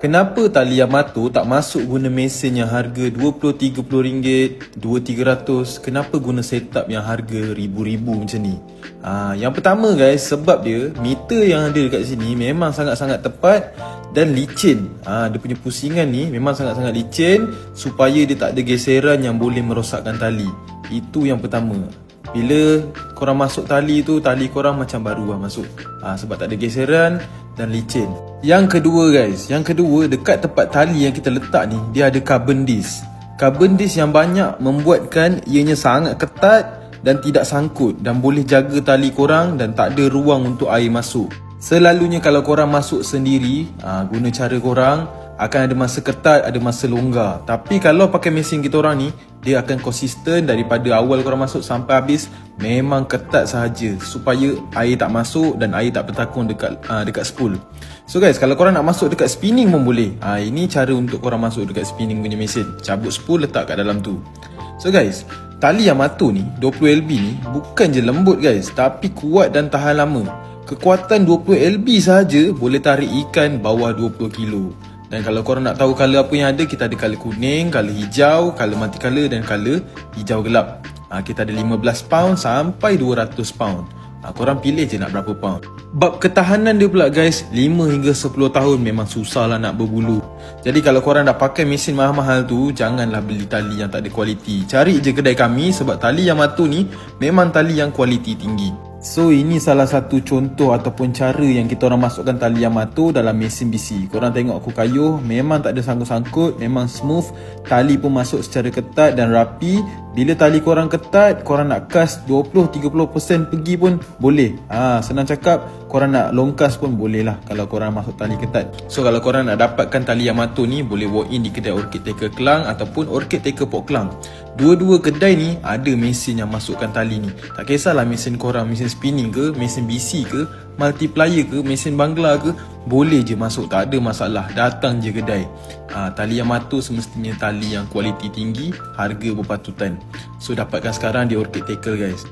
Kenapa tali Yamato tak masuk guna mesin yang harga RM20-30, RM200-300? Kenapa guna setup yang harga ribu-ribu macam ni? Yang pertama guys, sebab dia meter yang ada dekat sini memang sangat-sangat tepat dan licin. Dia punya pusingan ni memang sangat-sangat licin supaya dia tak ada geseran yang boleh merosakkan tali. Itu yang pertama. Bila korang masuk tali tu, tali korang macam baru lah masuk, sebab tak ada geseran dan licin. Yang kedua guys, dekat tempat tali yang kita letak ni, dia ada carbon disc. Carbon disc yang banyak membuatkan ianya sangat ketat dan tidak sangkut, dan boleh jaga tali korang dan tak ada ruang untuk air masuk. Selalunya kalau korang masuk sendiri, guna cara korang, akan ada masa ketat, ada masa longgar. Tapi kalau pakai mesin kita orang ni, dia akan konsisten daripada awal korang masuk sampai habis. Memang ketat sahaja supaya air tak masuk dan air tak bertakung dekat spool. So guys, kalau korang nak masuk dekat spinning pun boleh. Ini cara untuk korang masuk dekat spinning punya mesin. Cabut spool, letak kat dalam tu. So guys, tali Yamato ni 20LB ni bukan je lembut guys, tapi kuat dan tahan lama. Kekuatan 20LB sahaja boleh tarik ikan bawah 20 kilo. Dan kalau korang nak tahu color apa yang ada, kita ada color kuning, color hijau, color multicolor dan color hijau gelap. Kita ada 15 pound sampai 200 pound. Korang pilih je nak berapa pound. Bab ketahanan dia pula guys, 5 hingga 10 tahun memang susah lah nak berbulu. Jadi kalau korang dah pakai mesin mahal-mahal tu, janganlah beli tali yang tak ada kualiti. Cari je kedai kami, sebab tali Yamato ni memang tali yang kualiti tinggi. So ini salah satu contoh ataupun cara yang kita orang masukkan tali Yamato dalam mesin BC. Korang tengok aku kayuh, memang tak ada sangkut-sangkut, memang smooth. Tali pun masuk secara ketat dan rapi. Bila tali korang ketat, korang nak kas 20-30% pergi pun boleh. Senang cakap, korang nak longkas pun boleh lah kalau korang masuk tali ketat. So kalau korang nak dapatkan tali Yamato ni, boleh walk in di kedai Orchid Taker Klang ataupun Orchid Taker Port Klang. Dua-dua kedai ni ada mesin yang masukkan tali ni. Tak kisahlah mesin korang, mesin spinning ke, mesin BC ke, multiplier ke, mesin Bangla ke, boleh je masuk, tak ada masalah. Datang je kedai. Tali Yamato semestinya tali yang kualiti tinggi, harga berpatutan. So dapatkan sekarang di Orchid Taker guys.